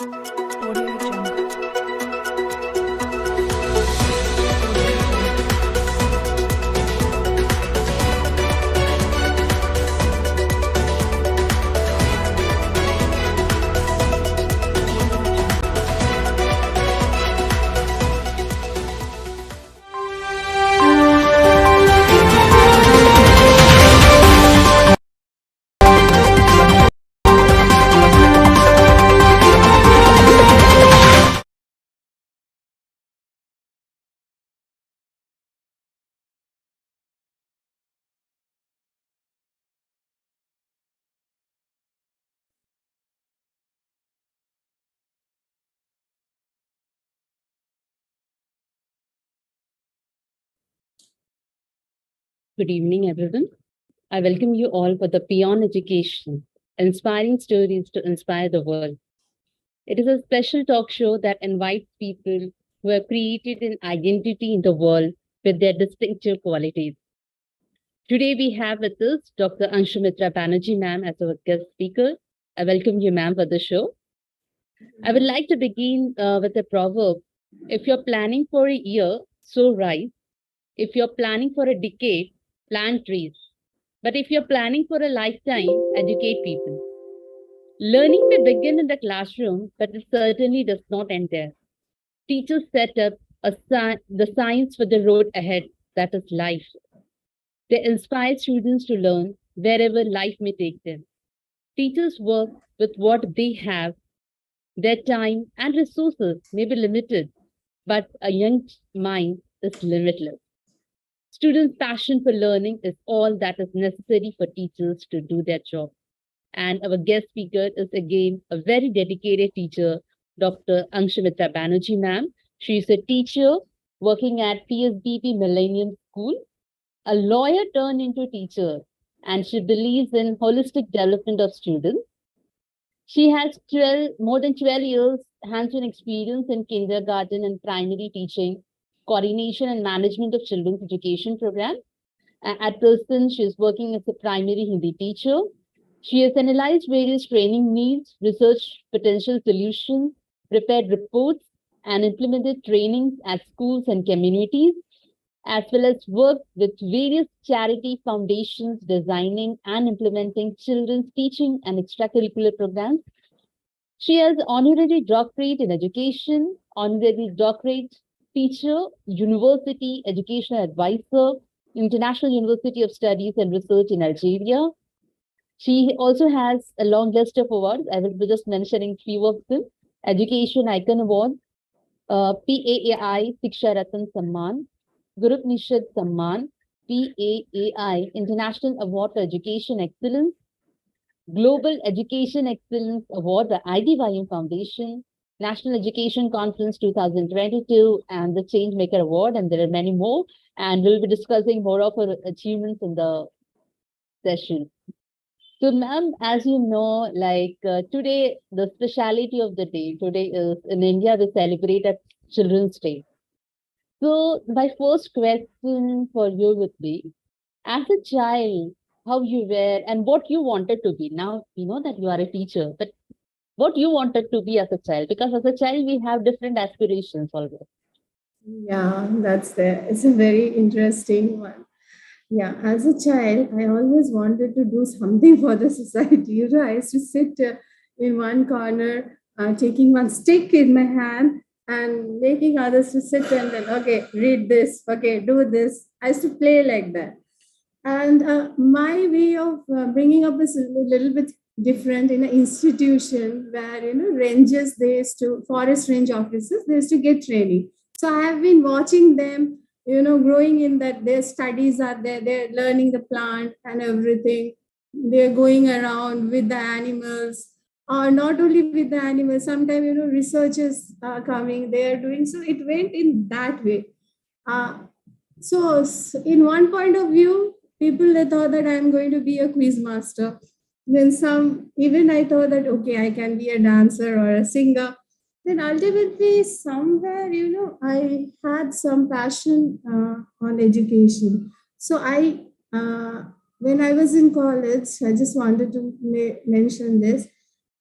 Audio Jungle. Good evening, everyone. I welcome you all for the Beyond Education, inspiring stories to inspire the world. It is a special talk show that invites people who have created an identity in the world with their distinctive qualities. Today, we have with us Dr. Anshumitra Banerjee, ma'am, as our guest speaker. I welcome you, ma'am, for the show. I would like to begin with a proverb. If you're planning for a year, sow rice. If you're planning for a decade, plant trees. But if you're planning for a lifetime, educate people. Learning may begin in the classroom, but it certainly does not end there. Teachers set up the science for the road ahead, that is life. They inspire students to learn wherever life may take them. Teachers work with what they have. Their time and resources may be limited, but a young mind is limitless. Students' passion for learning is all that is necessary for teachers to do their job. And our guest speaker is again a very dedicated teacher, Dr. Anshumitra Banerjee, ma'am. She is a teacher working at PSBP Millennium School, a lawyer turned into teacher, and she believes in holistic development of students. She has more than 12 years hands-on experience in kindergarten and primary teaching, coordination and management of children's education programs. At present, she is working as a primary Hindi teacher. She has analyzed various training needs, researched potential solutions, prepared reports, and implemented trainings at schools and communities, as well as worked with various charity foundations designing and implementing children's teaching and extracurricular programs. She has honorary doctorate in education, honorary doctorate teacher, university educational advisor, International University of Studies and Research in Algeria. She also has a long list of awards. I will be just mentioning few of them. Education Icon Award, PAAI Siksha Ratan Samman, Guru Nishad Samman, PAAI International Award for Education Excellence, Global Education Excellence Award, the Idym Foundation, National Education Conference 2022, and the Changemaker Award, and there are many more. And we'll be discussing more of her achievements in the session. So, ma'am, as you know, today, the speciality of the day today is in India, we celebrate a Children's Day. So, my first question for you would be, as a child, how you were and what you wanted to be. Now, we know that you are a teacher, but what you wanted to be as a child? Because as a child, we have different aspirations always. Yeah, that's there. It's a very interesting one. Yeah, as a child, I always wanted to do something for the society. I used to sit in one corner, taking one stick in my hand and making others to sit and then, okay, read this, okay, do this. I used to play like that. And my way of bringing up is a little bit different in an institution where, rangers, they used to, forest range officers, they used to get training. So I have been watching them, growing in that their studies are there, they're learning the plant and everything. They're going around with the animals, or not only with the animals, sometimes, researchers are coming, they are doing. So it went in that way. Uh, in one point of view, people they thought that I'm going to be a quiz master. Then some, even I thought that okay, I can be a dancer or a singer. Then ultimately, somewhere, I had some passion on education. So when I was in college, I just wanted to mention this.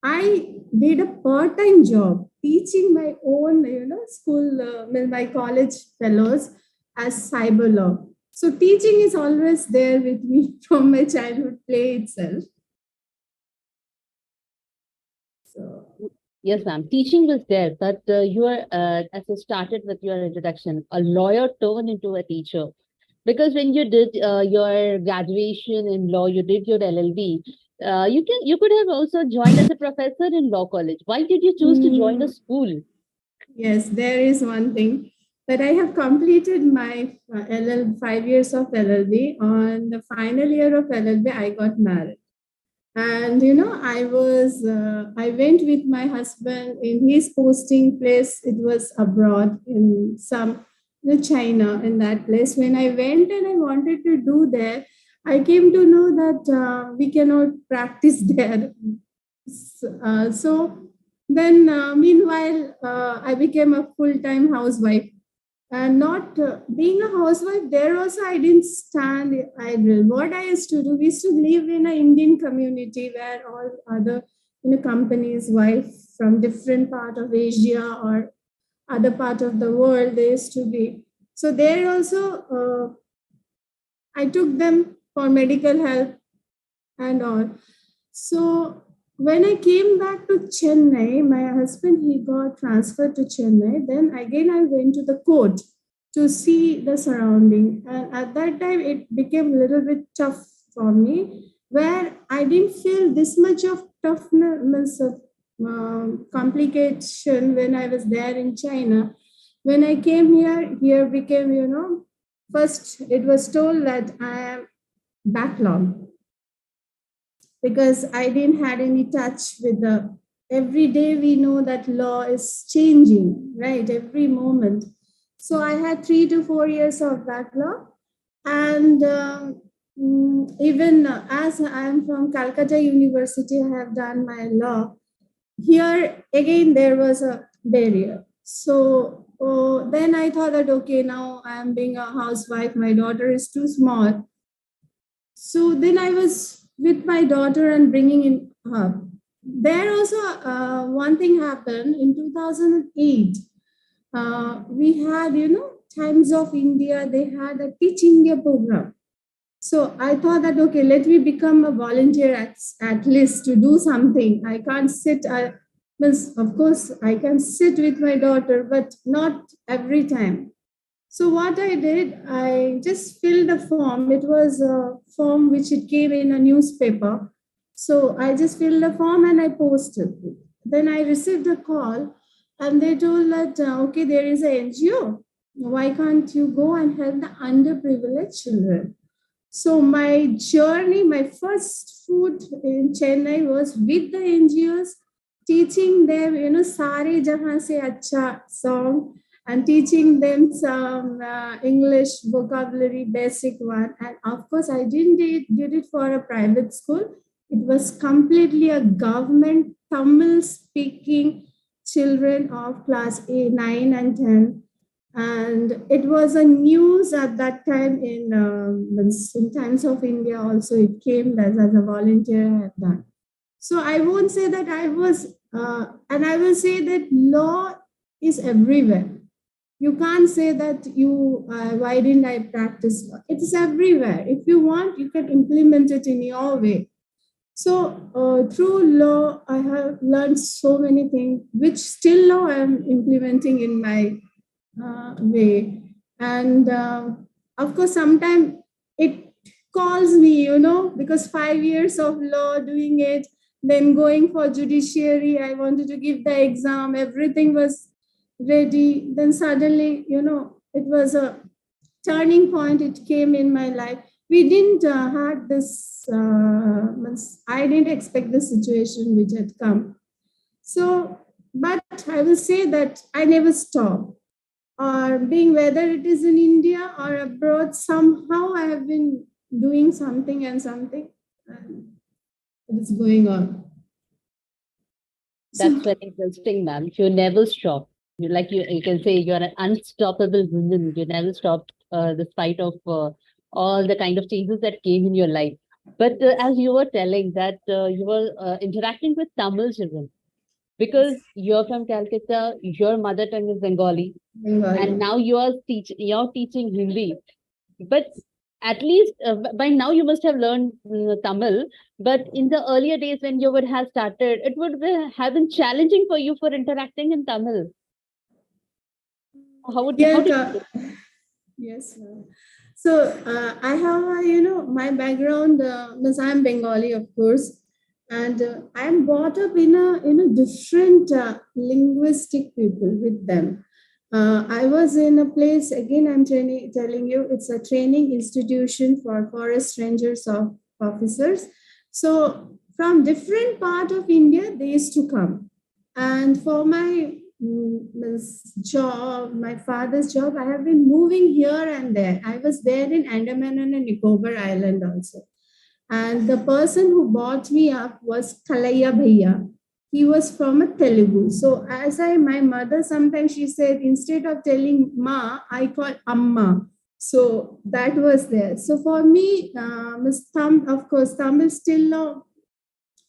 I did a part-time job teaching my own, school, my college fellows as cyber law. So teaching is always there with me from my childhood play itself. So Yes, ma'am. Teaching was there, but you are, as you started with your introduction, a lawyer turned into a teacher. Because when you did your graduation in law, you did your LLB. You could have also joined as a professor in law college. Why did you choose to join a mm, school? yes, there is one thing that I have completed my 5 years of LLB. On the final year of LLB, I got married. And I went with my husband in his posting place. It was abroad in some China, in that place. When I went and I wanted to do there, I came to know that we cannot practice there. So then, meanwhile, I became a full-time housewife. And not being a housewife, there also I didn't stand idle. What I used to do, we used to live in an Indian community where all other companies, wife from different part of Asia or other part of the world, they used to be. So there also, I took them for medical help and all. So when I came back to Chennai, my husband he got transferred to Chennai. Then again I went to the court to see the surrounding, and at that time it became a little bit tough for me, where I didn't feel this much of toughness of complication when I was there in China. When I came here, here became first it was told that I am backlog because I didn't had any touch with the every day we know that law is changing, right? Every moment. So I had 3 to 4 years of backlog. And even as I am from Calcutta University, I have done my law. Here again, there was a barrier. So then I thought that, okay, now I am being a housewife, my daughter is too small, so then I was with my daughter and bringing in her. There also, one thing happened in 2008. We had, Times of India, they had a Teach India program. So I thought that, okay, let me become a volunteer at least to do something. I can't sit, means, of course, I can sit with my daughter, but not every time. So what I did, I just filled a form. It was a form which it came in a newspaper. So I just filled the form and I posted it. Then I received a call and they told that, okay, there is an NGO. Why can't you go and help the underprivileged children? So my journey, my first food in Chennai was with the NGOs, teaching them, Sare Jahan Se Acha song and teaching them some English vocabulary, basic one. And of course, I didn't did it for a private school. It was completely a government Tamil speaking children of class 9 and 10, and it was a news at that time in Times of India also. It came as a volunteer I have done. So I won't say that I was, and I will say that law is everywhere. You can't say that you, why didn't I practice law? It is everywhere. If you want, you can implement it in your way. So through law, I have learned so many things, which still now I am implementing in my way. And of course, sometimes it calls me, because 5 years of law doing it, then going for judiciary, I wanted to give the exam, everything was ready. Then suddenly, it was a turning point. It came in my life. We didn't had this, I didn't expect the situation which had come. So, but I will say that I never stopped, or being whether it is in India or abroad, somehow I have been doing something and something, and it is going on. That's So, very interesting, ma'am. You never stop. You can say you're an unstoppable woman. You never stopped, despite of all the kind of changes that came in your life. But as you were telling that you were interacting with Tamil children because Yes, you're from Calcutta, your mother tongue is Bengali, Bengali. and now you're teaching Hindi. But at least by now you must have learned Tamil. But in the earlier days when you would have started, it would have been challenging for you for interacting in Tamil. How Yeah, did you? yes. So I have, my background. Means I'm Bengali, of course, and I'm brought up in a different linguistic people with them. I was in a place again. Telling you, it's a training institution for forest rangers of officers. So from different part of India, they used to come, and for my this job, my father's job, I have been moving here and there. I was there in Andaman and Nicobar Island also. And the person who brought me up was Kalaya Bhaiya. He was from a Telugu. So my mother sometimes she said, instead of telling Ma, I call Amma. So that was there. So for me, of course, Tamil still no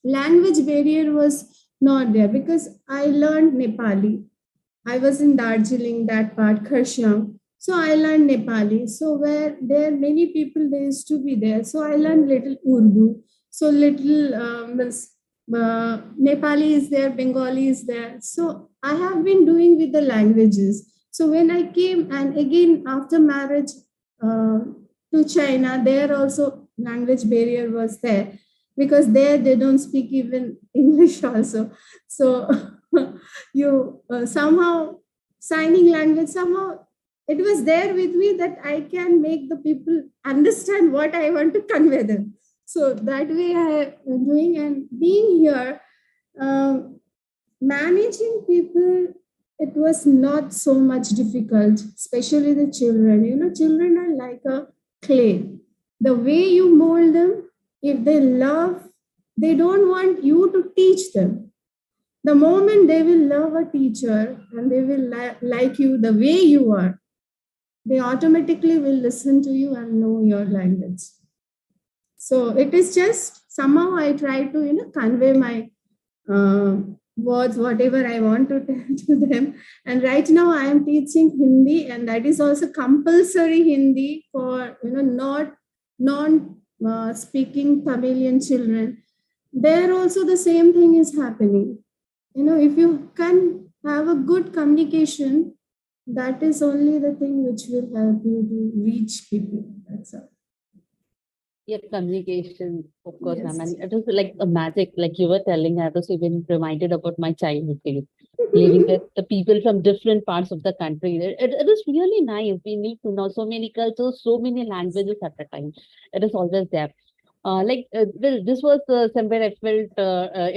language barrier was not there because I learned Nepali. I was in Darjeeling, that part, Kharsiang. So I learned Nepali. So where there are many people, they used to be there. So I learned little Urdu. So little Nepali is there, Bengali is there. So I have been doing with the languages. So when I came and again after marriage uh, to China, there also language barrier was there because there they don't speak even English also. So you somehow signing language somehow it was there with me that I can make the people understand what I want to convey them. So that way I am doing and being here, um, managing people. It was not so much difficult, especially the children. You know, children are like a clay. The way you mold them, if they love, they don't want you to teach them. The moment they will love a teacher and they will like you the way you are, they automatically will listen to you and know your language. So it is just somehow I try to convey my uh, words, whatever I want to tell to them. And right now I am teaching Hindi, and that is also compulsory Hindi for not non speaking Tamilian children. There also the same thing is happening. If you can have a good communication, that is only the thing which will help you to reach people. That's all. Yeah, communication, of course, ma'am. Yes. And it is like a magic, like you were telling. I was even reminded about my childhood days, living with the people from different parts of the country. It is really nice. We need to know so many cultures, so many languages at a time. It is always there. Well, this was somewhere I felt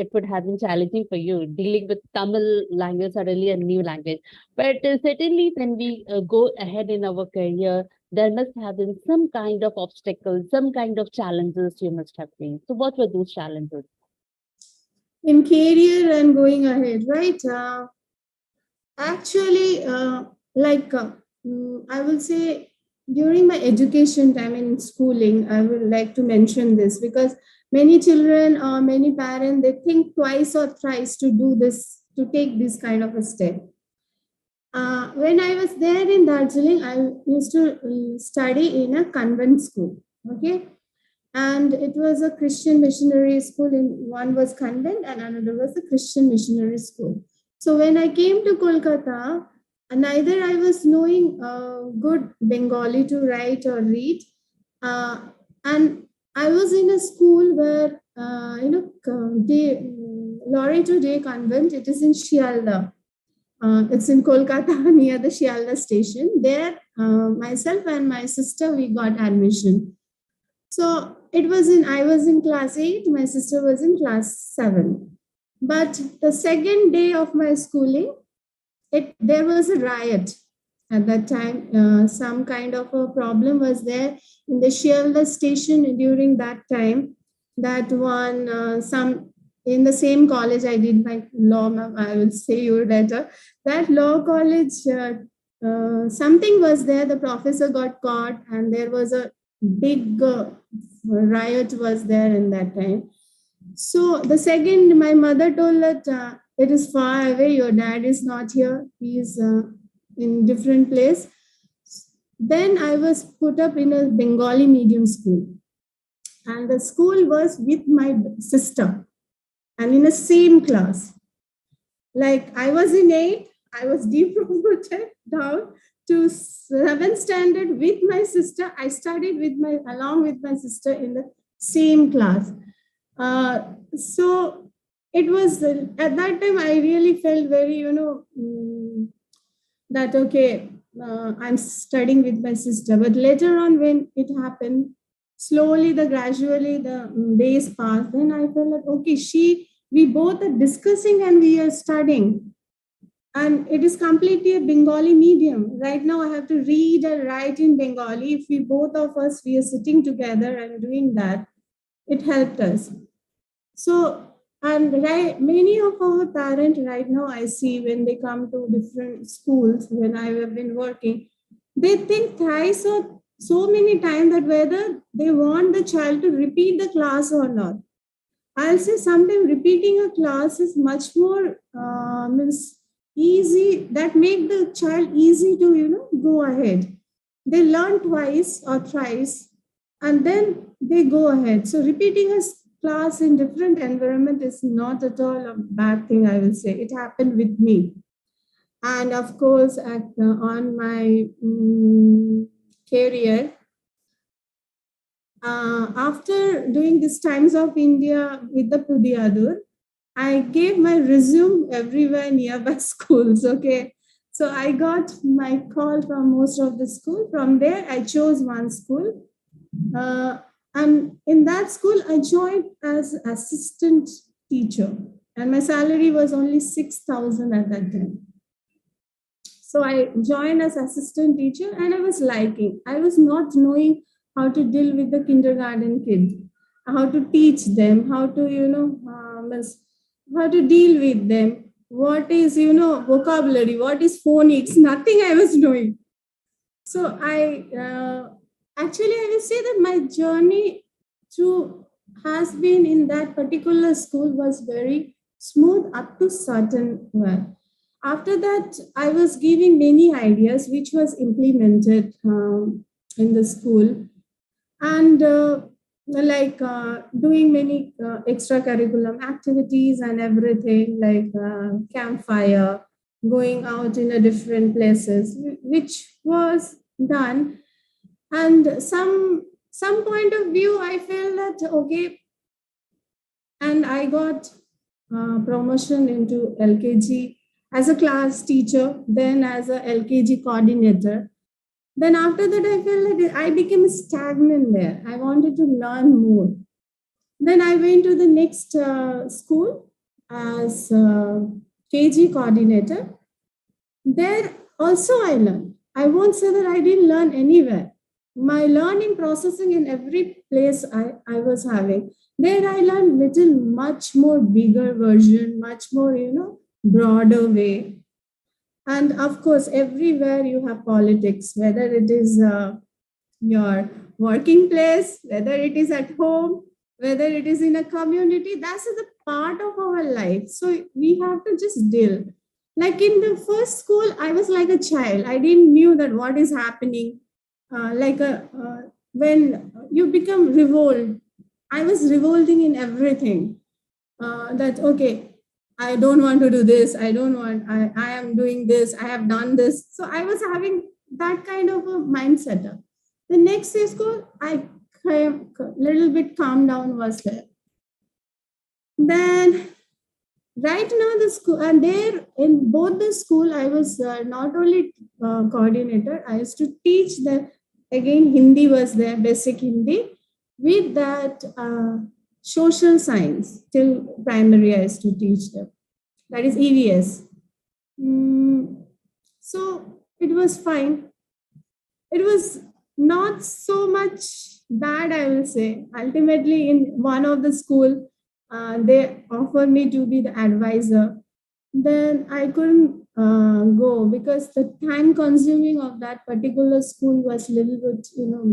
it would have been challenging for you dealing with Tamil language, suddenly a new language. But certainly, when we go ahead in our career, there must have been some kind of obstacles, some kind of challenges you must have faced. So, what were those challenges? In career and going ahead, right? Actually, like I will say during my education time in schooling, I would like to mention this because many children or many parents they think twice or thrice to do this to take this kind of a step. When I was there in Darjeeling, I used to study in a convent school. Okay, and it was a Christian missionary school. In one was convent and another was a Christian missionary school. So when I came to Kolkata, neither I was knowing good Bengali to write or read, uh, and I was in a school where day Loreto Day Convent. It is in Shialda. It's in Kolkata near the Shialda station. There, myself and my sister we got admission. So I was in class 8, my sister was in class 7. But the second day of my schooling, there was a riot at that time. Some kind of a problem was there in the Shielda station during that time. That one, some in the same college I did my law, ma'am, I will say you later. That law college, something was there. The professor got caught, and there was a big riot was there in that time. So the second, my mother told that it is far away. Your dad is not here. He is in different place. Then I was put up in a Bengali medium school, and the school was with my sister, and in the same class. Like I was in eight, I was depromoted down to seventh standard with my sister. I studied with my along with my sister in the same class. So it was at that time I really felt very, that okay, I'm studying with my sister. But later on, when it happened, slowly, the gradually the days passed. Then I felt like okay, we both are discussing and we are studying, and it is completely a Bengali medium. Right now, I have to read and write in Bengali. If we both of us we are sitting together and doing that, it helped us. So, and right, many of our parents right now, I see when they come to different schools, when I have been working, they think thrice or so many times that whether they want the child to repeat the class or not. I'll say sometimes repeating a class is much more means easy. That make the child easy to go ahead. They learn twice or thrice, and then they go ahead. So repeating a class in different environment is not at all a bad thing. I will say it happened with me, and of course, on my career, after doing this Times of India with the Pudiyadur, I gave my resume everywhere nearby schools. Okay. So I got my call from most of the school. From there, I chose one school. Uh, and in that school, I joined as assistant teacher. And my salary was only 6,000 at that time. So I joined as assistant teacher and I was liking. I was not knowing how to deal with the kindergarten kid, how to teach them, how to, how to deal with them, what is, vocabulary, what is phonics, nothing I was knowing. So I will say that my journey to has been in that particular school was very smooth up to certain well. After that, I was giving many ideas which was implemented in the school, and doing many extracurriculum activities and everything like campfire, going out in a different places, which was done. And some point of view, I felt that okay, and I got promotion into LKG as a class teacher, then as a LKG coordinator. Then after that, I felt that I became stagnant there. I wanted to learn more. Then I went to the next school as KG coordinator. There also I learned. I won't say that I didn't learn anywhere. My learning processing in every place I was having. There I learned little much more bigger version, much more, broader way. And of course, everywhere you have politics, whether it is your working place, whether it is at home, whether it is in a community, that's a part of our life. So we have to just deal. Like in the first school, I was like a child. I didn't knew that what is happening. When you become revolt, I was revolting in everything. That okay, I don't want to do this. I don't want, I am doing this. I have done this. So I was having that kind of a mindset. The next school, I came a little bit calm down was there. Then right now the school, and there in both the school, I was not only coordinator, I used to teach the, again, Hindi was there, basic Hindi. With that, social science till primary, I used to teach them. That is EVS. So it was fine. It was not so much bad, I will say. Ultimately, in one of the school, they offered me to be the advisor. Then I couldn't go because the time consuming of that particular school was little bit,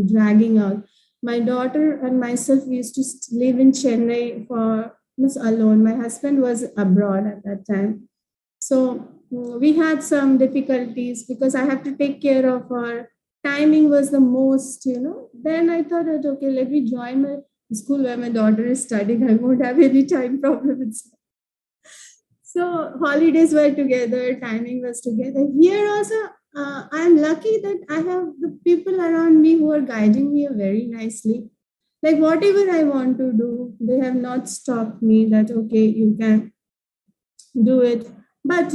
dragging out. My daughter and myself, we used to live in Chennai for means alone. My husband was abroad at that time. So we had some difficulties because I have to take care of her. Timing was the most, Then I thought that, okay, let me join my school where my daughter is studying. I won't have any time problems. So holidays were together, timing was together. Here also, I'm lucky that I have the people around me who are guiding me very nicely. Like whatever I want to do, they have not stopped me that, okay, you can do it, but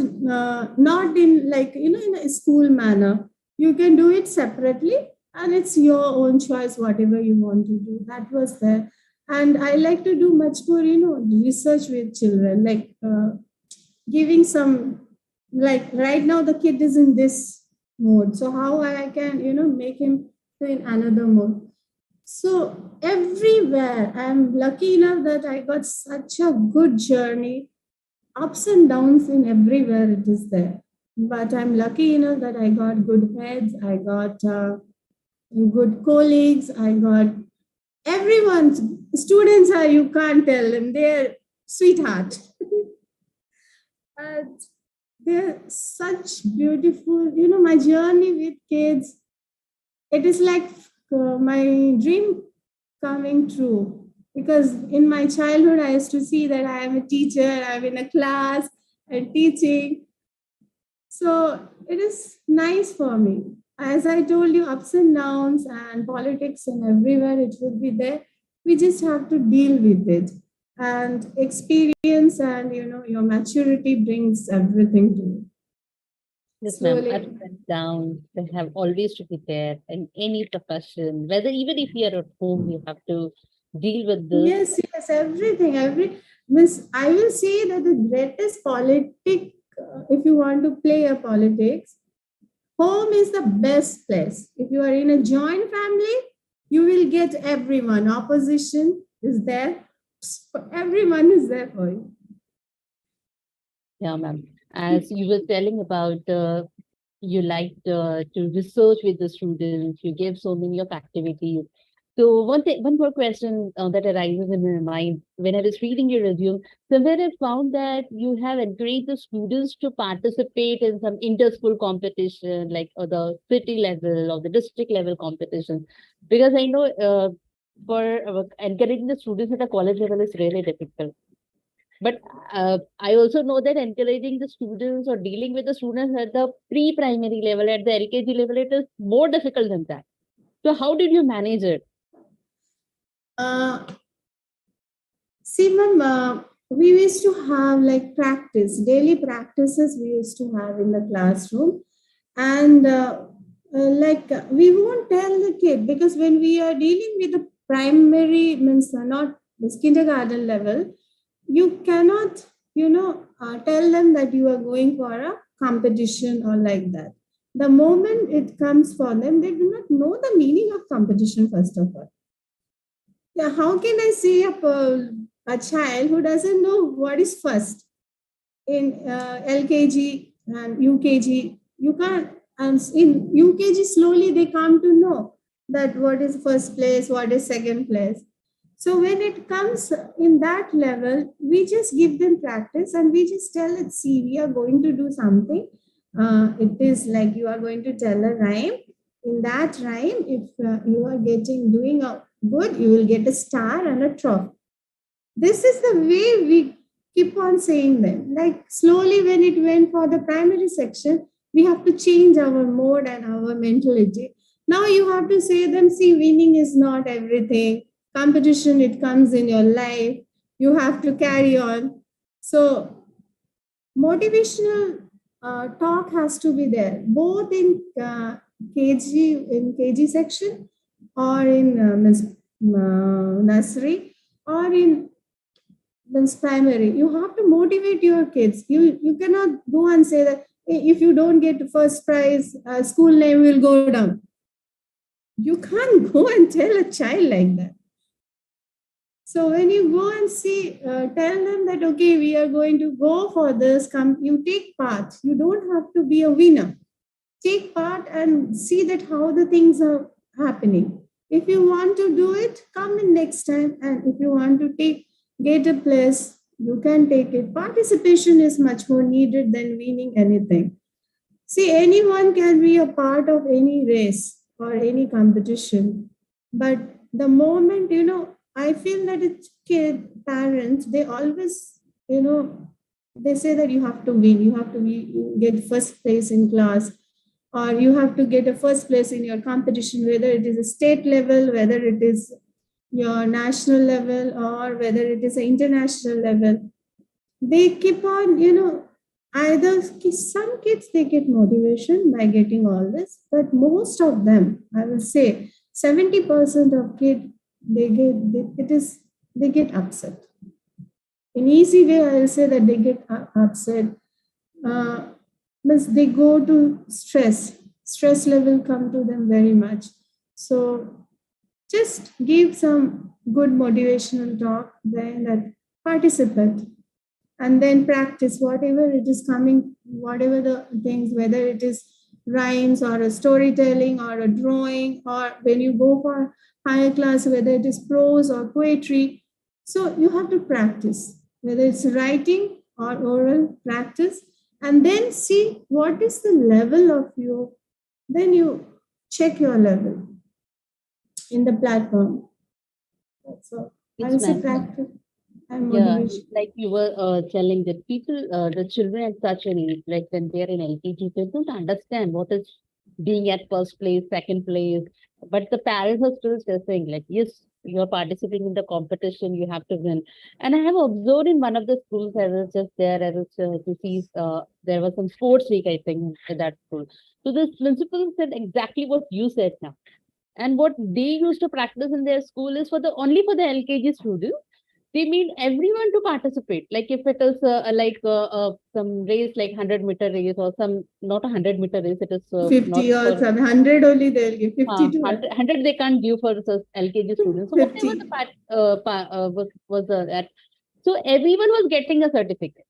not in like, in a school manner. You can do it separately and it's your own choice, whatever you want to do. That was there. And I like to do much more, research with children, like giving some, like right now the kid is in this mode, so how I can make him to in another mode. So everywhere I'm lucky enough that I got such a good journey, ups and downs in everywhere it is there. But I'm lucky enough that I got good heads, I got good colleagues, I got everyone's students are, you can't tell them, they're sweetheart. And they're such beautiful, my journey with kids, it is like my dream coming true. Because in my childhood, I used to see that I am a teacher, I'm in a class and teaching. So it is nice for me. As I told you, ups and downs and politics and everywhere it will be there. We just have to deal with it. And experience and your maturity brings everything to you. Yes, ma'am. Slowly. Ups and downs, they have always to be there in any profession. Whether even if you're at home, you have to deal with this. Yes, everything. Means I will say that the greatest politic, if you want to play a politics, home is the best place. If you are in a joint family, you will get everyone. Opposition is there. Everyone is there for you. Yeah, ma'am. As you were telling about, you liked to research with the students, you gave so many of activities. So one more question that arises in my mind when I was reading your resume. Somewhere I found that you have encouraged the students to participate in some inter-school competition, like or the city level or the district level competition. Because I know for encouraging the students at a college level is really difficult. But I also know that encouraging the students or dealing with the students at the pre-primary level, at the LKG level, it is more difficult than that. So how did you manage it? Uh, See, ma'am, we used to have like practice, daily practices we used to have in the classroom. And we won't tell the kid because when we are dealing with the primary, means not the kindergarten level, you cannot, tell them that you are going for a competition or like that. The moment it comes for them, they do not know the meaning of competition, first of all. Yeah, how can I say a child who doesn't know what is first in LKG and UKG? You can't, and in UKG, slowly they come to know that what is first place, what is second place. So when it comes in that level, we just give them practice and we just tell it, see, we are going to do something. It is like you are going to tell a rhyme. In that rhyme, if you are doing a good, you will get a star and a trophy. This is the way we keep on saying them. Like slowly, when it went for the primary section, we have to change our mode and our mentality. Now you have to say them, see, winning is not everything. Competition, it comes in your life. You have to carry on. So motivational talk has to be there, both in KG section or in nursery or in primary. You have to motivate your kids. You cannot go and say that, "Hey, if you don't get first prize, school name will go down." You can't go and tell a child like that. So when you go and see, tell them that, okay, we are going to go for this, come, you take part. You don't have to be a winner. Take part and see that how the things are happening. If you want to do it, come in next time. And if you want to get a place, you can take it. Participation is much more needed than winning anything. See, anyone can be a part of any race or any competition. But the moment, I feel that it's parents, they always, they say that you have to win, you have to get first place in class, or you have to get a first place in your competition, whether it is a state level, whether it is your national level, or whether it is an international level. They keep on, either some kids they get motivation by getting all this, but most of them, I will say 70% of kids, they get upset. In easy way, I will say that they get upset. uh, Means they go to stress level come to them very much. So just give some good motivational talk, then that participate, and then practice whatever it is coming, whatever the things, whether it is rhymes or a storytelling or a drawing, or when you go for higher class, whether it is prose or poetry. So you have to practice, whether it's writing or oral practice, and then see what is the level of you. Then you check your level in the platform. So I Yes, will say ma'am. practice and Yeah, motivation. like you were telling that people, the children at such an age, like when they're in LKG, they don't understand what is being at first place, second place. But the parents are still stressing, like, yes, you're participating in the competition, you have to win. And I have observed in one of the schools, I was just there, I was to see, there was some sports week, I think, at that school. So this principal said exactly what you said now. And what they used to practice in their school is for the only for the LKG students they need everyone to participate. Like if it is some race like 100-meter race or some not a 100-meter race, it is not 50 or for some 100 only they'll give 50 to 100 they can't give for LKG students. So whatever the 50. part was that. So everyone was getting a certificate.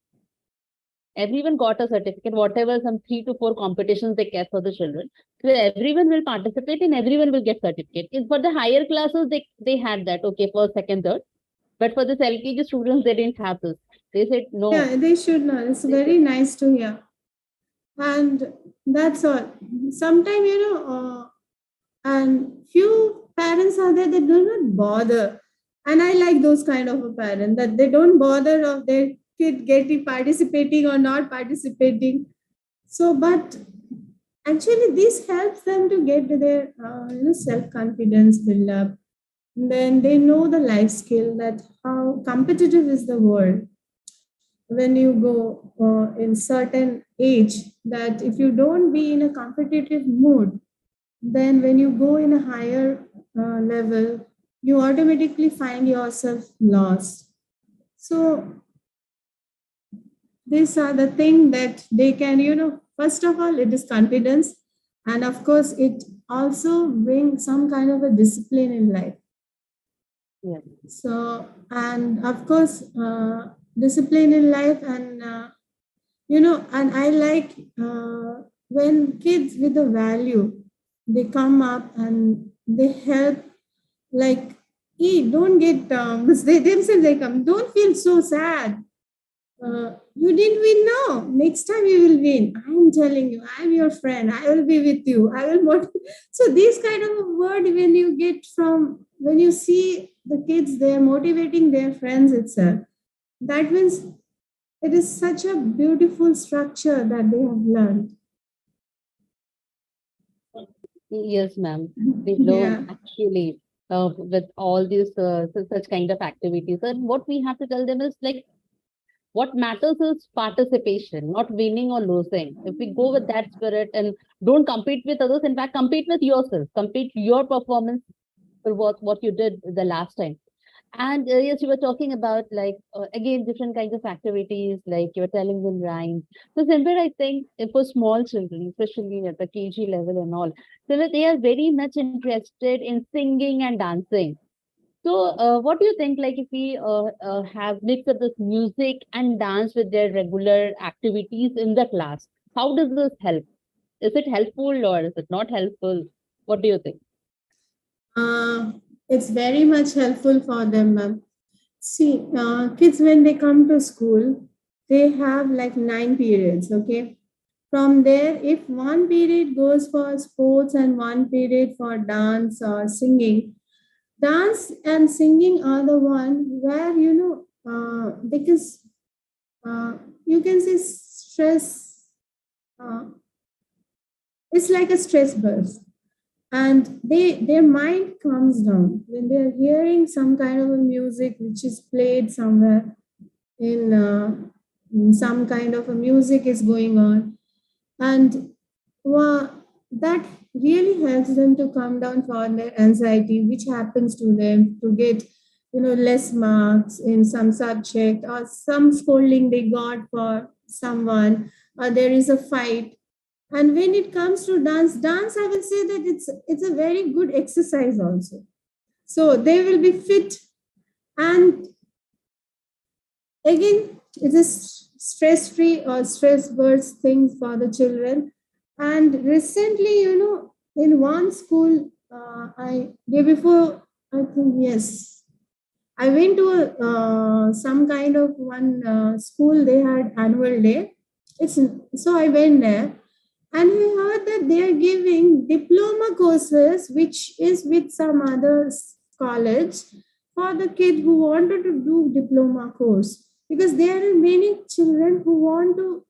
Everyone got a certificate, whatever some 3 to 4 competitions they kept for the children. So everyone will participate and everyone will get certificate. Is for the higher classes they had that okay first, second, third. But for this LKG students, they didn't have this. They said no. Yeah, they should know. It's They very said, nice to hear. And that's all. Sometimes, and few parents are there that do not bother. And I like those kind of a parent that they don't bother of their kid getting participating or not participating. So, but actually, this helps them to get their self confidence build up. Then they know the life skill that how competitive is the world when you go in certain age, that if you don't be in a competitive mood, then when you go in a higher level, you automatically find yourself lost. So these are the thing that they can, first of all it is confidence, and of course it also brings some kind of a discipline in life. yeah, So, and of course, discipline in life, and and I like when kids with a value, they come up and they help, like, don't get they themselves they come, don't feel so sad. You didn't win, no, next time you will win, I'm telling you, I'm your friend, I will be with you, I will motivate. So this kind of a word, when you get from, when you see the kids, they're motivating their friends itself, that means it is such a beautiful structure that they have learned. yes, ma'am. They learn Yeah. actually with all these such kind of activities. And what we have to tell them is like what matters is participation, not winning or losing. If we go with that spirit and don't compete with others, in fact, compete with yourself, compete your performance for what you did the last time. And yes, you were talking about like again different kinds of activities, like you were telling them rhymes. So Simran, I think for small children, especially at the KG level and all, so that they are very much interested in singing and dancing. So what do you think? Like if we have mix of this music and dance with their regular activities in the class, how does this help? Is it helpful or is it not helpful? What do you think? Uh, it's very much helpful for them, ma'am. See, kids when they come to school, they have like 9 periods. Okay, from there, if one period goes for sports and one period for dance or singing, dance and singing are the one where because you can say stress. Uh, it's like a stress burst, and their mind calms down when they're hearing some kind of a music which is played somewhere in some kind of a music is going on, and that really helps them to calm down for their anxiety which happens to them to get less marks in some subject or some scolding they got for someone, or there is a fight. And when it comes to dance I will say that it's a very good exercise also, so they will be fit. And again, it is stress free or stress burst things for the children. And recently, in one school, I day before, I think yes, I went to some kind of one school. They had annual day. It's so I went there, and we heard that they are giving diploma courses, which is with some other college for the kid who wanted to do diploma course, because there are many children who want to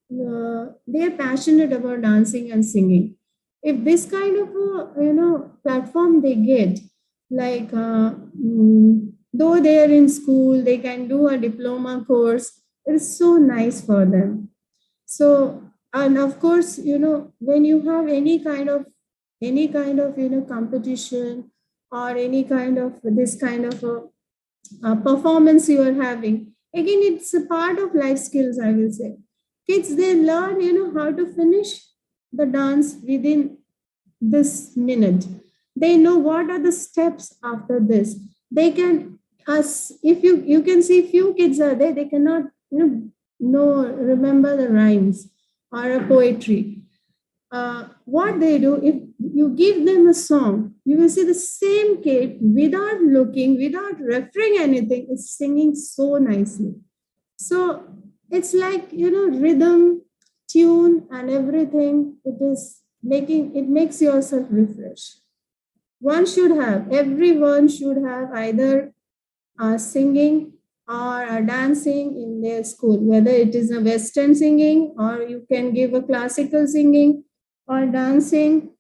they are passionate about dancing and singing. If this kind of a platform they get, like though they are in school they can do a diploma course, it is so nice for them. So, and of course, when you have any kind of competition or any kind of this kind of a performance you are having, again it's a part of life skills, I will say. Kids, they learn how to finish the dance within this minute. They know what are the steps after this. They can, as if you can see few kids are there, they cannot know remember the rhymes or a poetry. What they do, if you give them a song, you will see the same kid without looking, without referring anything, is singing so nicely. So it's like rhythm, tune, and everything. It makes yourself refresh. Everyone should have either singing or dancing in their school, whether it is a Western singing or you can give a classical singing or dancing.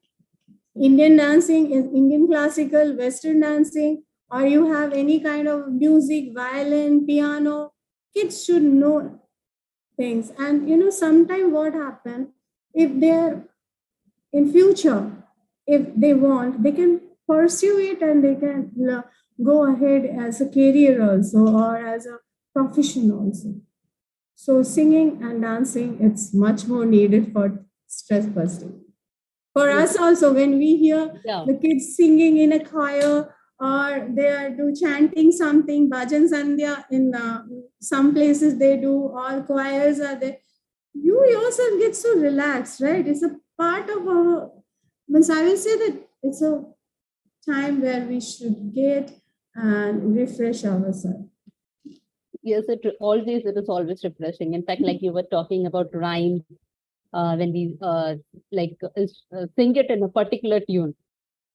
Indian dancing is Indian classical, Western dancing, or you have any kind of music, violin, piano. Kids should know things. And sometime what happen, if they're in future, if they want, they can pursue it and they can go ahead as a career also or as a profession also. So singing and dancing, it's much more needed for stress busting. For Yes. us also, when we hear Yeah. the kids singing in a choir or they are do chanting something, bhajan sandhya in some places they do, all choirs are there. You yourself get so relaxed, right? It's a part of our. Means I will say that it's a time where we should get and refresh ourselves. Yes, it is always refreshing. In fact, like you were talking about rhyme, when we sing it in a particular tune,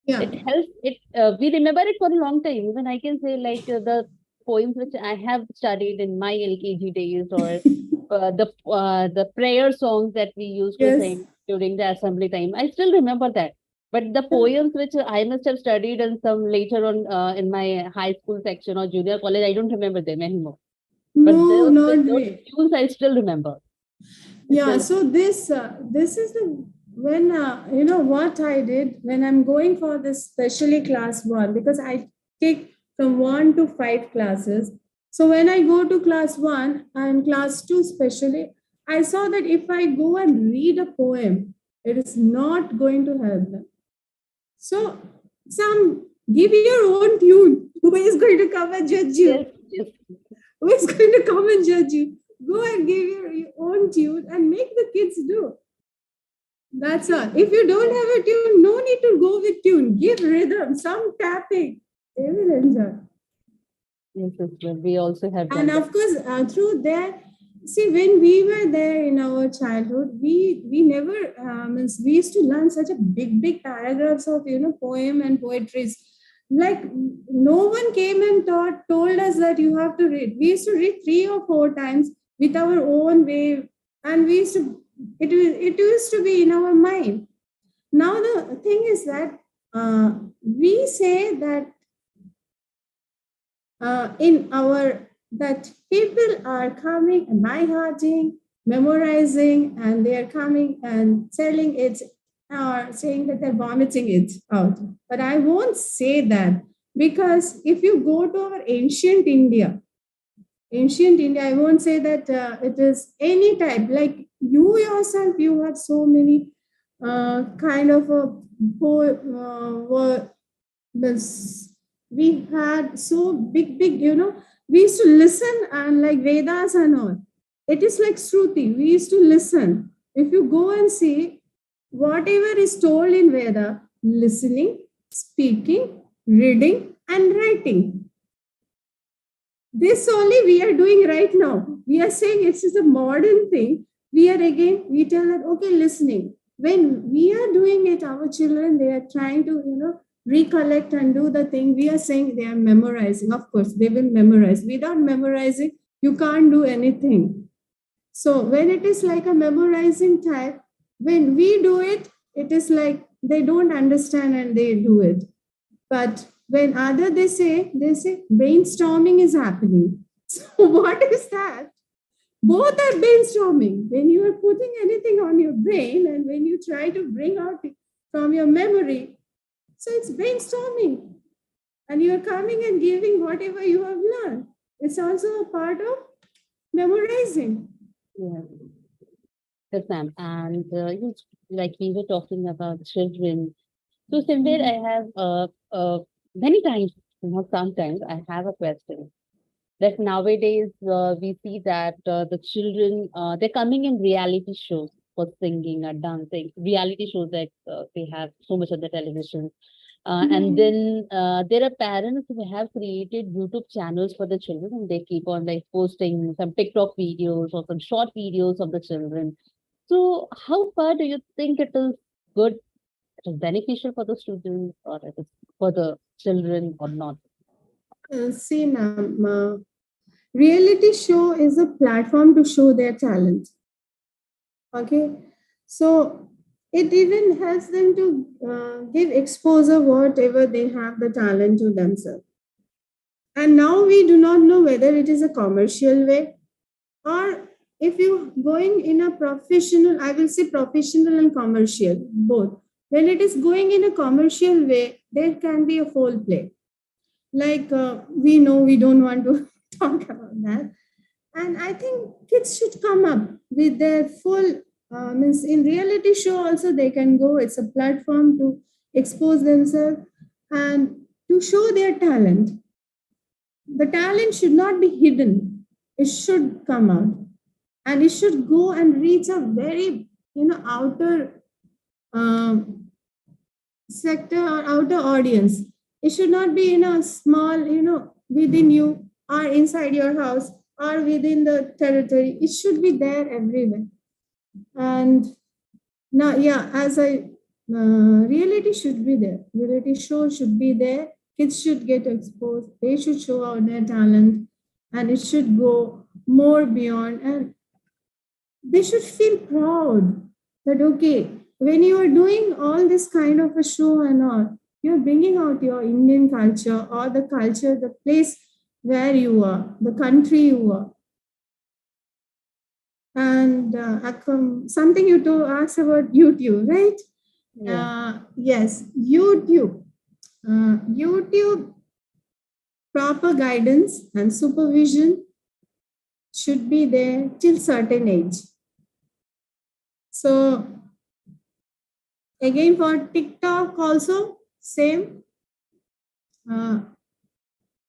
Yeah. it helps. We remember it for a long time. Even I can say like the poems which I have studied in my LKG days, or the prayer songs that we used to Yes. sing during the assembly time. I still remember that. But the poems which I must have studied and some later on in my high school section or junior college, I don't remember them anymore. But No, not those way. tunes I still remember. Yeah, Still, so this is the when what I did when I'm going for this specially class one, because I take from 1 to 5 classes. So when I go to class one and class two specially, I saw that if I go and read a poem, it is not going to help them. So some give your own tune. Who is going to come and judge yes, you? yes. Who is going to come and judge you? Go and give your own tune and make the kids do. That's all. If you don't have a tune, no need to go with tune. Give rhythm, some tapping. They will enjoy. Yes, sister. We also have And done that. of course, through there, see, when we were there in our childhood, we never means we used to learn such a big paragraphs of poem and poetries. Like no one came and told us that you have to read. We used to read 3 or 4 times with our own way, and we used to it used to be in our mind. Now the thing is that we say that in our that people are coming and by hearting, memorizing, and they are coming and selling it or saying that they're vomiting it out. But I won't say that, because if you go to our ancient India, I won't say that it is any type. Like you yourself, you have so many kind of a this we had so big, we used to listen and like Vedas and all. It is like Shruti. We used to listen. If you go and see whatever is told in Veda, listening, speaking, reading, and writing. This only we are doing right now. We are saying it's just a modern thing. We tell that, okay, listening. When we are doing it, our children, they are trying to, recollect and do the thing. We are saying they are memorizing. Of course, they will memorize. Without memorizing, you can't do anything. So when it is like a memorizing type, when we do it, it is like they don't understand and they do it. But when other they say brainstorming is happening. So what is that? Both are brainstorming. When you are putting anything on your brain and when you try to bring out from your memory, so it's brainstorming. And you're coming and giving whatever you have learned. It's also a part of memorizing. Yeah. Yes, ma'am. And like we were talking about children. So somewhere I have many times, not sometimes, I have a question that nowadays we see that the children they're coming in reality shows for singing or dancing. Reality shows that they have so much on the television. And then there are parents who have created YouTube channels for the children, and they keep on like posting some TikTok videos or some short videos of the children. So, how far do you think it is good, it is beneficial for the students, or it is for the children, or not? See, ma'am, reality show is a platform to show their talent. Okay, so it even helps them to give exposure whatever they have the talent to themselves. And now we do not know whether it is a commercial way, or if you going in a professional, I will say professional and commercial both. When it is going in a commercial way, there can be a foul play. Like we know we don't want to talk about that. And I think kids should come up with their full means in reality show also they can go. It's a platform to expose themselves and to show their talent. The talent should not be hidden. It should come out, and it should go and reach a very outer um, sector or outer audience. It should not be in a small, within you or inside your house or within the territory. It should be there everywhere. And now, yeah, as I reality should be there. Reality show should be there. Kids should get exposed. They should show out their talent, and it should go more beyond. And they should feel proud that okay, when you are doing all this kind of a show and all, you're bringing out your Indian culture or the culture, the place where you are, the country you are. And something you to ask about YouTube, right? Yeah. Yes, YouTube. YouTube proper guidance and supervision should be there till certain age. So again for TikTok also same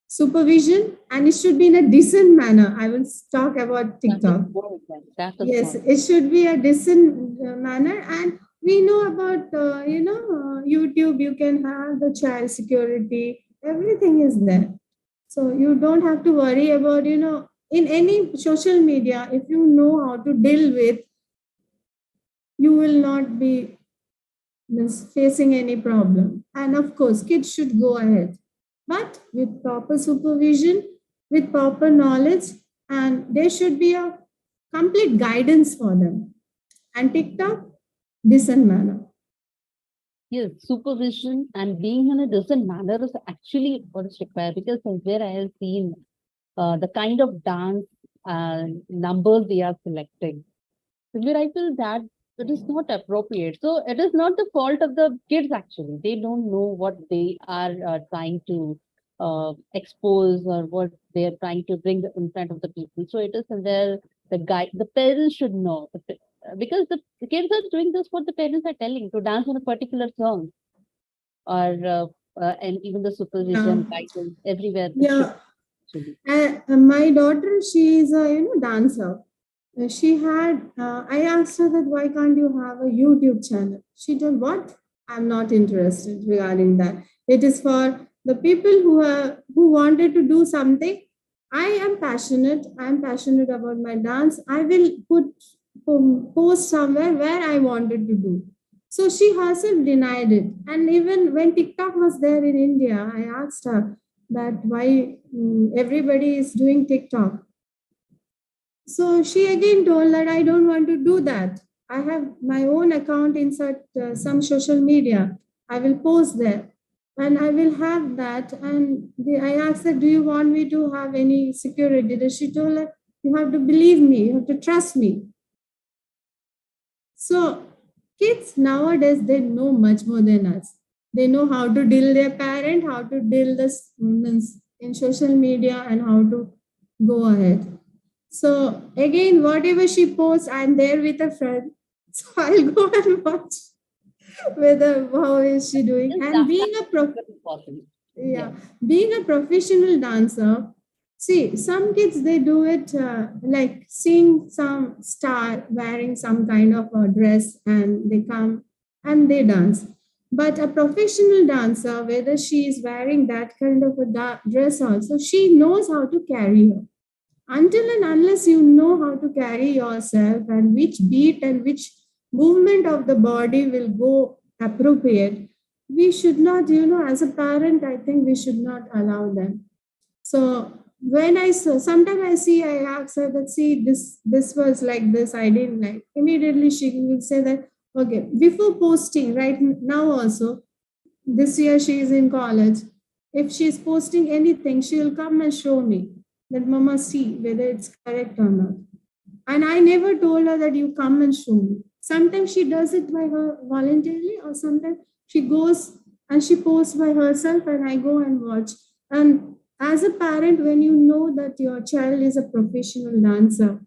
supervision, and it should be in a decent manner. I will talk about That is TikTok. more important. That is Yes, more. it should be a decent manner, and We know about, YouTube, you can have the child security, everything is there. So you don't have to worry about, in any social media, if you know how to deal with, you will not be facing any problem. And of course, kids should go ahead, but with proper supervision, with proper knowledge, and there should be a complete guidance for them. And TikTok, decent manner. Yes, supervision and being in a decent manner is actually what is required, because somewhere I have seen the kind of dance numbers they are selecting. Somewhere I feel that it is not appropriate. So it is not the fault of the kids actually. They don't know what they are trying to expose, or what they are trying to bring in front of the people. So it is somewhere the guy, the parents should know. Because the kids are doing this what the parents are telling to dance on a particular song, or and even the Yeah. supervision, guidance, everywhere it should Yeah. actually. My daughter, she is a dancer. She had. I asked her that why can't you have a YouTube channel? She told what? I'm not interested regarding that. It is for the people who wanted to do something. I am passionate. I'm passionate about my dance. I will post somewhere where I wanted to do. So she herself denied it. And even when TikTok was there in India, I asked her that why everybody is doing TikTok. So she again told that I don't want to do that. I have my own account inside some social media. I will post there and I will have that. And I asked her, do you want me to have any security? Then she told her, you have to believe me, you have to trust me. So kids nowadays, they know much more than us. They know how to deal their parent, how to deal this means in social media, and how to go ahead. So again, whatever she posts, I'm there with a friend. So I'll go and watch whether how is she doing. Yes, And that being a that's very important. yeah, Yeah. being a professional dancer, see, some kids they do it like seeing some star wearing some kind of a dress and they come and they dance. But a professional dancer, whether she is wearing that kind of a dress also, she knows how to carry her. Until and unless you know how to carry yourself and which beat and which movement of the body will go appropriate, we should not, as a parent, I think we should not allow them. So when I saw, sometimes I see, I ask her that, see, this was like this, I didn't like. Immediately she will say that, okay, before posting, right now also, this year she is in college. If she is posting anything, she will come and show me that, Mama, see whether it's correct or not. And I never told her that you come and show me. Sometimes she does it by her voluntarily, or sometimes she goes and she posts by herself, and I go and watch. And as a parent, when you know that your child is a professional dancer,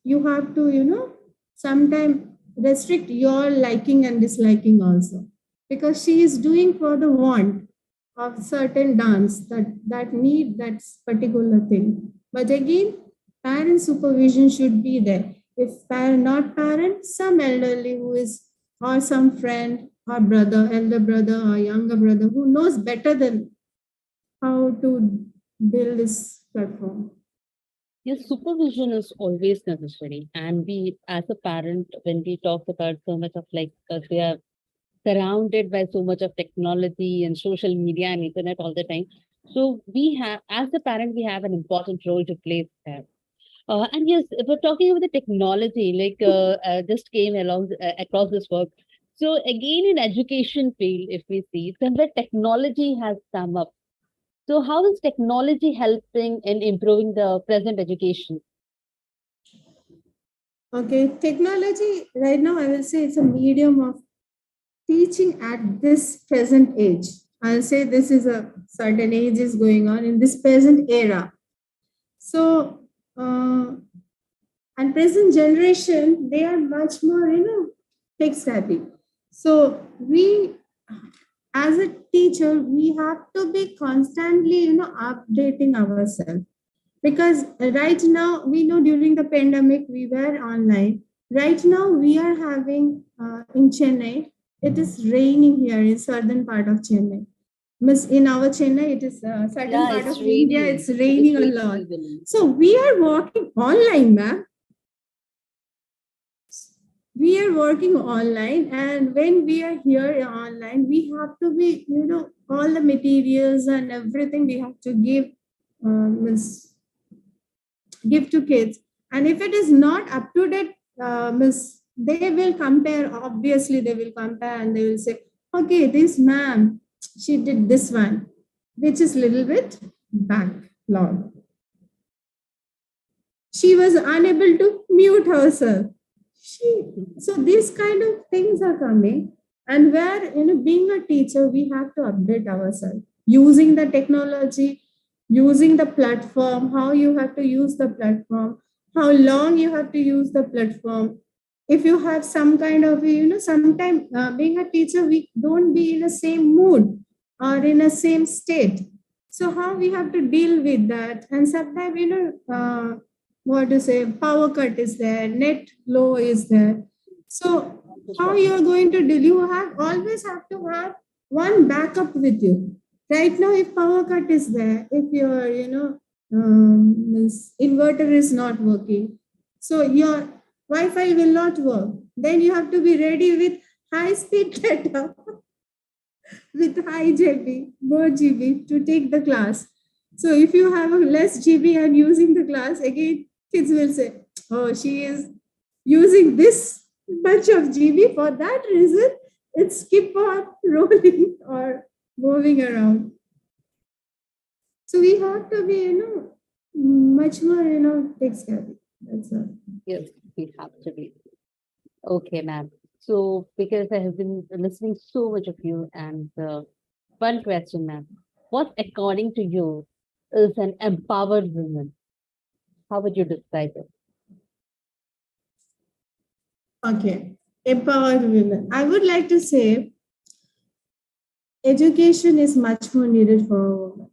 you have to, sometimes restrict your liking and disliking also, because she is doing for the want of certain dance that need that particular thing. But again, parent supervision should be there. If parent, not parent, some elderly who is, or some friend or brother, elder brother or younger brother who knows better than how to build this platform. Yes, supervision is always necessary. And we, as a parent, when we talk about so much of like, we are surrounded by so much of technology and social media and internet all the time. So we have, as a parent, we have an important role to play there. And yes, if we're talking about the technology, like just came along across this work. So again, in education field, if we see, somewhere technology has come up. So how is technology helping in improving the present education? Okay, technology right now, I will say it's a medium of teaching at this present age. I'll say this is a certain age is going on in this present era. So, and present generation, they are much more, tech savvy. So we, as a teacher, we have to be constantly, updating ourselves, because right now we know during the pandemic we were online. Right now, we are having in Chennai, it is raining here in southern part of Chennai. Miss, in our Chennai, it is certain Yeah, part of it's India, raining. it's It is raining a raining lot. heavily. So we are working online, ma'am. We are working online, and when we are here online, we have to be, all the materials and everything we have to means give to kids. And if it is not up to date, miss, they will compare. Obviously, they will compare and they will say, okay, this ma'am, she did this one, which is little bit backlog. She was unable to mute herself. So these kind of things are coming, and where being a teacher, we have to update ourselves using the technology, using the platform, how you have to use the platform, how long you have to use the platform. If you have some kind of sometimes being a teacher, we don't be in the same mood or in a same state. So how we have to deal with that, and sometimes what to say, power cut is there, net low is there. So how you are going to deal? You have always have to have one backup with you. Right now, if power cut is there, if your inverter is not working, so your Wi-Fi will not work. Then you have to be ready with high speed data with high GB, more GB to take the class. So if you have a less GB and using the class, again, kids will say, oh, she is using this much of GB. For that reason, it's keep on rolling or moving around. So we have to be, much more, tech savvy. That's all. Yes, we have to be. Okay, ma'am. So, because I have been listening so much of you, and one question, ma'am. What, according to you, is an empowered woman? How would you describe it? Okay. Empowered women. I would like to say education is much more needed for a woman.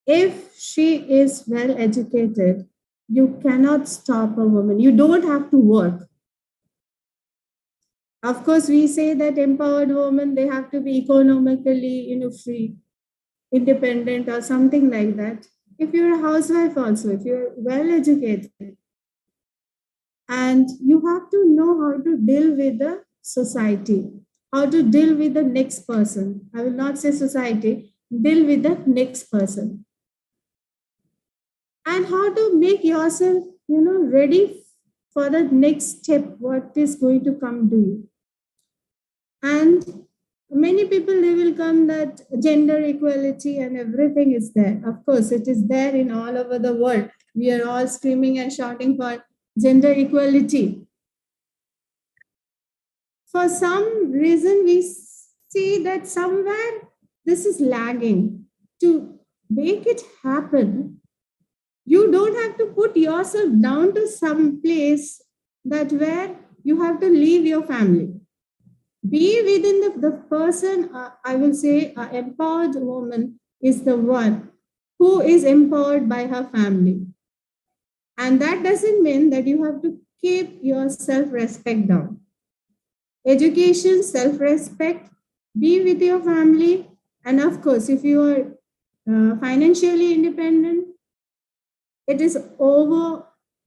If she is well educated, you cannot stop a woman. You don't have to work. Of course, we say that empowered women, they have to be economically, free, independent, or something like that. If you're a housewife also, if you're well educated, and you have to know how to deal with the society, how to deal with the next person. I will not say society, deal with the next person, and how to make yourself, ready for the next step, what is going to come to you. And many people, they will come that gender equality and everything is there. Of course, it is there in all over the world. We are all screaming and shouting for gender equality. For some reason, we see that somewhere this is lagging. To make it happen, you don't have to put yourself down to some place that where you have to leave your family. Be within the person, I will say, an empowered woman is the one who is empowered by her family. And that doesn't mean that you have to keep your self respect down. Education, self respect, be with your family, and of course, if you are financially independent, it is over,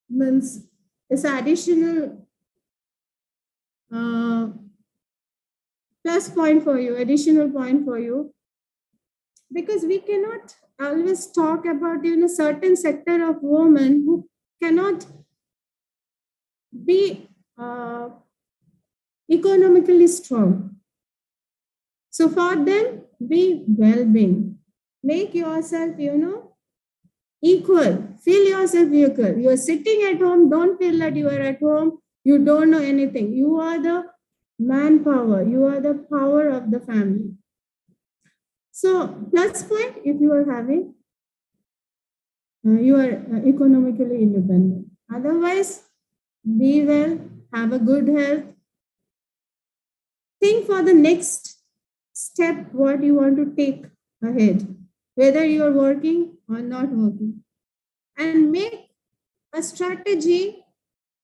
means it's additional uh, plus point for you, additional point for you, because we cannot always talk about certain sector of women who cannot be economically strong. So for them, be well-being. Make yourself, equal. Feel yourself equal. You are sitting at home. Don't feel that you are at home. You don't know anything. You are the manpower. You are the power of the family. So plus point, if you are having, you are economically independent. Otherwise, be well, have a good health. Think for the next step what you want to take ahead, whether you are working or not working, and make a strategy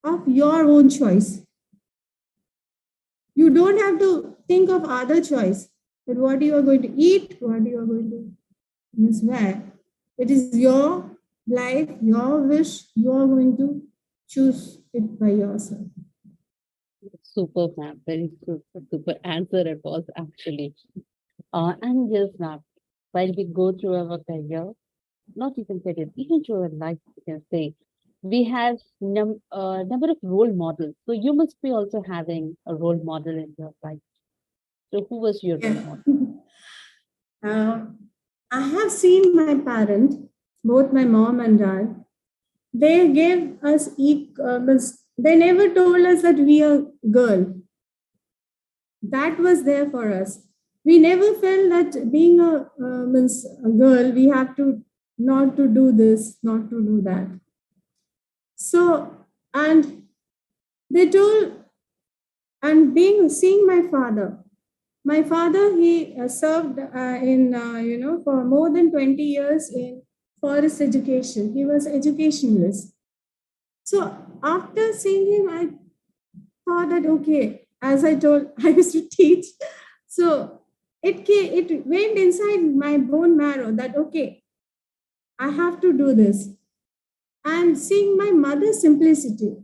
of your own choice. You don't have to think of other choice. That what you are going to eat, what you are going to miss where. It is your life, your wish. You are going to choose it by yourself. Super, ma'am. Very super, super answer it was actually. And yes, ma'am, while we go through our career, not even career, even through our life, you can say, we have number of role models. So you must be also having a role model in your life. So who was your role Yeah. model? Uh, I have seen my parents, both my mom and dad. They gave us they never told us that we are girl. That was there for us. We never felt that being a girl, we have to not to do this, not to do that. So, and they told, and being seeing my father, he served in for more than 20 years in forest education. He was educationalist. So after seeing him, I thought that okay, as I told, I used to teach. So it went inside my bone marrow that okay, I have to do this. And seeing my mother's simplicity,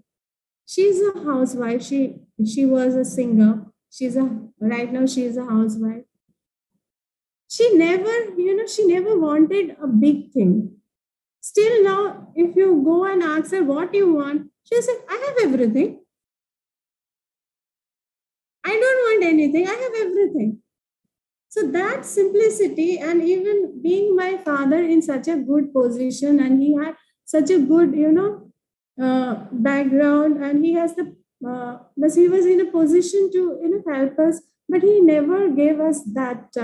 she's a housewife. She was a singer. She's a right now she is a housewife. She never, she never wanted a big thing. Still now, if you go and ask her what you want, she'll say, I have everything. I don't want anything. I have everything. So that simplicity, and even being my father in such a good position, and he had such a good, background, and he has but he was in a position to, help us, but he never gave us that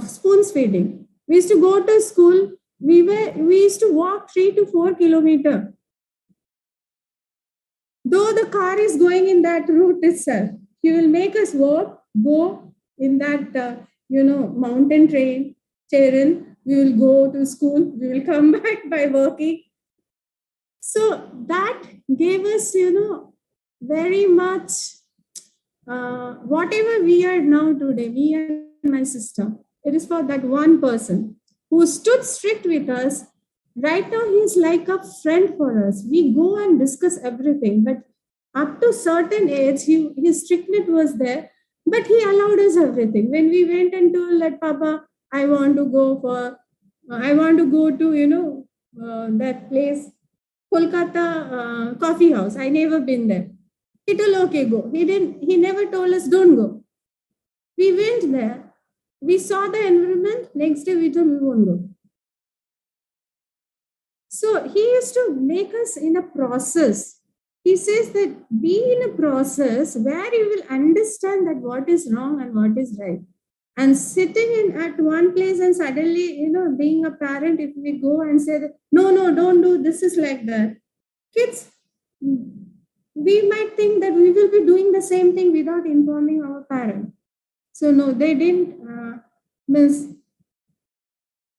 spoon feeding. We used to go to school. We used to walk 3 to 4 kilometers. Though the car is going in that route itself, he will make us go in that, mountain terrain. We will go to school. We will come back by working. So that gave us, very much whatever we are now today, me and my sister, it is for that one person who stood strict with us. Right now, he is like a friend for us. We go and discuss everything, but up to certain age, his strictness was there, but he allowed us everything. When we went and told that, Papa, I want to go to, that place, Kolkata coffee house. I never been there. He told, okay, go. He never told us, don't go. We went there. We saw the environment. Next day, we told, we won't go. So he used to make us in a process. He says that be in a process where you will understand that what is wrong and what is right. And sitting in at one place and suddenly, being a parent, if we go and say that, no, no, don't do this is like that. Kids, we might think that we will be doing the same thing without informing our parent. So no, they didn't miss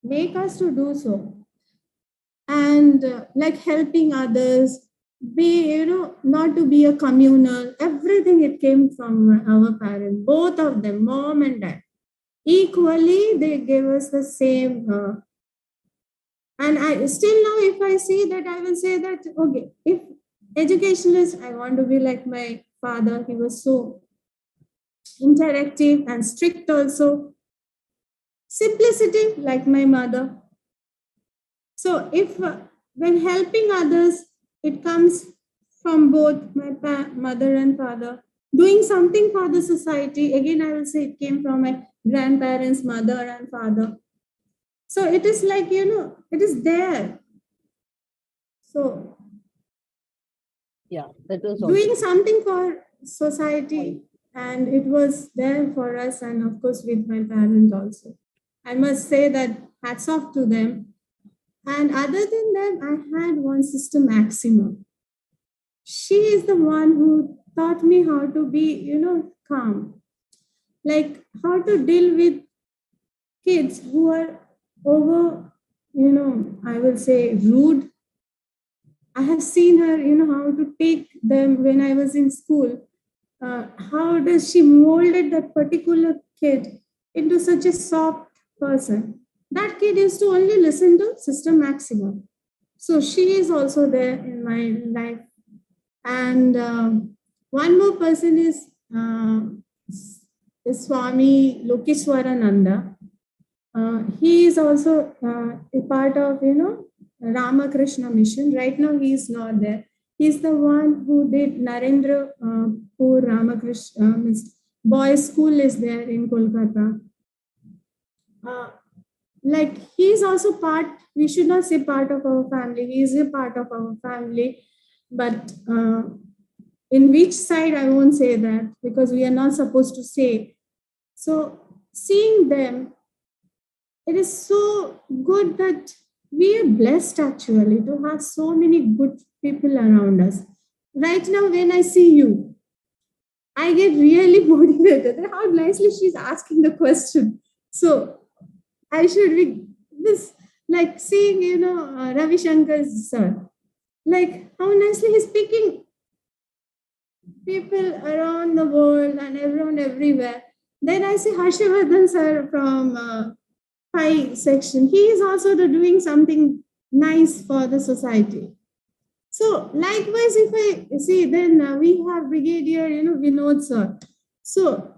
make us to do so. And like helping others, be, not to be a communal, everything it came from our parents, both of them, mom and dad. Equally, they gave us the same. And I still now, if I see that, I will say that, okay, if educationalist, I want to be like my father. He was so interactive and strict also. Simplicity, like my mother. So if when helping others, it comes from both my mother and father. Doing something for the society, again, I will say it came from my grandparents, mother and father. So it is like, it is there. So Yeah, that was also doing something for society, and it was there for us, and of course with my parents also. I must say that hats off to them. And other than that, I had one sister, Maxima. She is the one who taught me how to be, calm, like how to deal with kids who are over, I will say rude, I have seen her, how to take them when I was in school. How does she molded that particular kid into such a soft person? That kid used to only listen to Sister Maxima. So she is also there in my life. And one more person is Swami Lokeshwarananda. He is also a part of, Ramakrishna mission. Right now, he is not there. He's the one who did Narendra Pur Ramakrishna boys' school is there in Kolkata. Uh, like he's also part. We should not say part of our family. He is a part of our family, but in which side I won't say that because we are not supposed to say. So seeing them, it is so good that we are blessed actually to have so many good people around us. Right now, when I see you, I get really motivated. How nicely she's asking the question. So I should be this like seeing, Ravi Shankar's sir, like how nicely he's speaking people around the world and around everywhere. Then I see Harshvardhan sir from Pi section. He is also doing something nice for the society. So likewise, if I see, then we have Brigadier, Vinod sir. So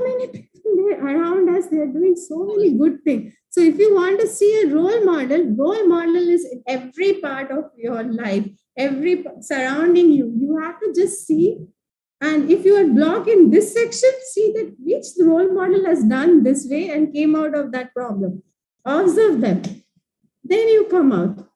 many people there around us, they are doing so many good things. So if you want to see a role model is in every part of your life, every surrounding you. You have to just see, and if you are blocked in this section, see that which role model has done this way and came out of that problem. Observe them. Then you come out.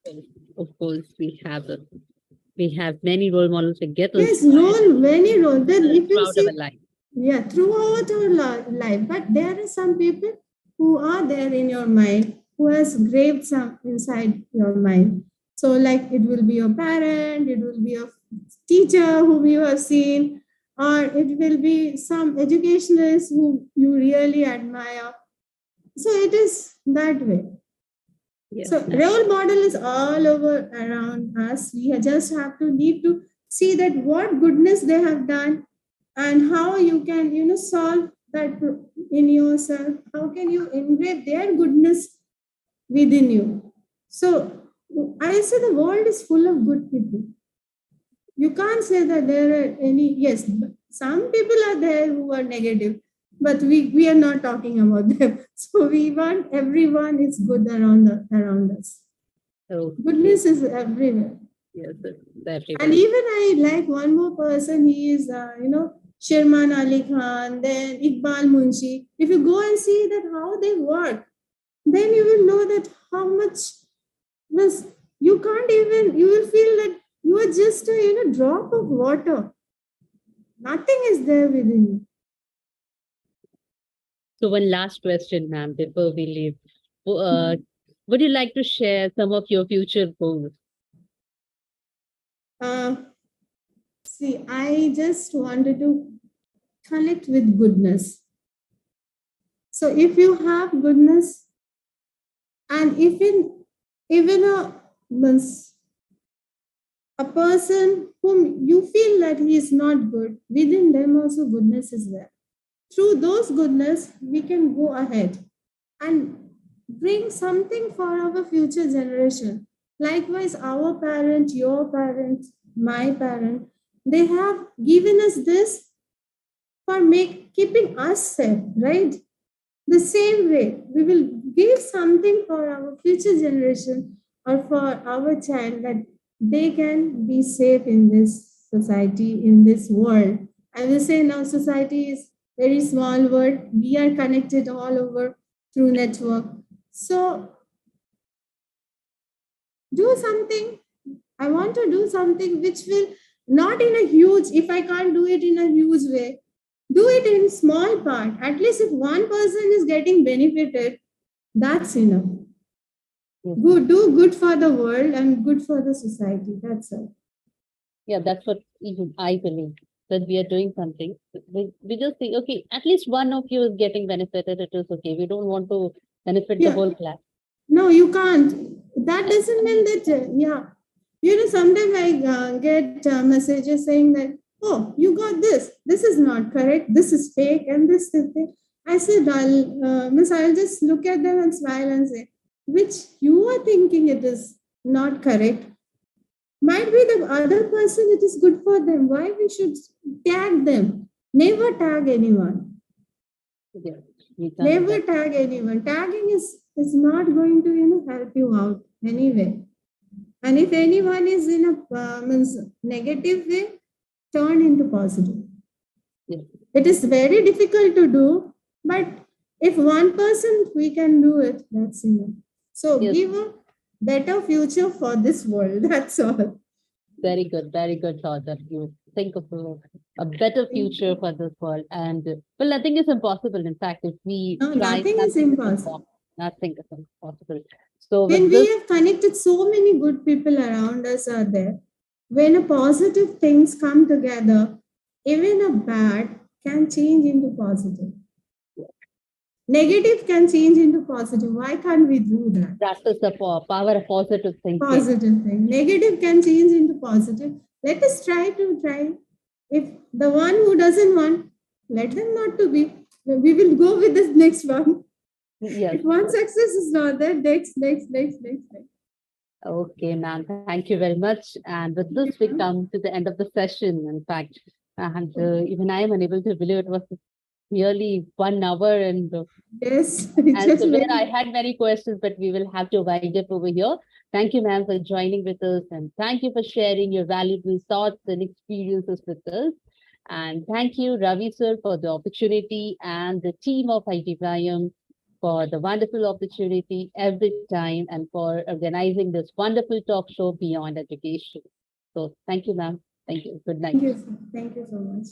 Of course, we have many role models to get us Yes, many role. Then if you throughout see, our life. yeah, throughout our life, but there are some people who are there in your mind who has graved some inside your mind. So, like it will be your parent, it will be your teacher whom you have seen, or it will be some educationalist who you really admire. So it is that way. Yes, So role model is all over around us. We just have to need to see that what goodness they have done and how you can, solve that in yourself. How can you engrave their goodness within you? So I say the world is full of good people. You can't say that there are any, yes, some people are there who are negative, but we are not talking about them. So we want everyone is good around us. so Goodness is everywhere. yes, it's everywhere. And even I like one more person. He is, Sherman Ali Khan, then Iqbal Munshi. If you go and see that how they work, then you will know that how much was you can't even. You will feel that you are just a drop of water. Nothing is there within you. So one last question, ma'am, before we leave. Would you like to share some of your future goals? Uh, See, I just wanted to connect with goodness. So if you have goodness, and even means a person whom you feel that he is not good, within them also goodness is there. Through those goodness, we can go ahead and bring something for our future generation. Likewise, our parent, your parent, my parent, they have given us this for keeping us safe, right? The same way, we will give something for our future generation or for our child that they can be safe in this society, in this world. I will say now society is very small world. We are connected all over through network. So do something. I want to do something which will not in a huge, if I can't do it in a huge way, do it in small part. At least if one person is getting benefited, that's enough. Do good for the world and good for the society. That's all. Yeah, that's what even I believe, that we are doing something. We just think, okay, at least one of you is getting benefited. It is okay. We don't want to benefit the Yeah. whole class. No, you can't. That doesn't mean that, yeah. Sometimes I get messages saying that, oh, you got this. This is not correct. This is fake, and this is fake. I said, I'll just look at them and smile and say, which you are thinking it is not correct. Might be the other person, it is good for them. Why we should tag them? Never tag anyone. Yes, we can't do Never that. tag anyone. Tagging is not going to help you out anyway. And if anyone is in a means negative way, turn into positive. Yes. It is very difficult to do, but if one person we can do it, that's enough. So Yes, give a better future for this world. That's all. very good thought that you think of a better future for this world. And well, nothing is impossible. In fact, if we No, try, nothing is nothing is impossible. impossible. Nothing is impossible. So When with we this, have connected, so many good people around us are there. When a positive things come together, even a bad can change into positive. Negative can change into positive. Why can't we do that? practice the power of positive thinking. Positive thing. Negative can change into positive. Let us try. If the one who doesn't want, let them not to be. We will go with this next one. Yes. If one success is not there, next. Okay, ma'am. Thank you very much. And with this, we come to the end of the session, in fact. And even I am unable to believe it was nearly 1 hour. Yes, And just so where I very had many questions, but we will have to wind up over here. Thank you, ma'am, for joining with us. And thank you for sharing your valuable thoughts and experiences with us. And thank you, Ravi, sir, for the opportunity and the team of Idym for the wonderful opportunity every time and for organizing this wonderful talk show beyond education. So thank you, ma'am. Thank you. Good night. thank you. Thank you so much.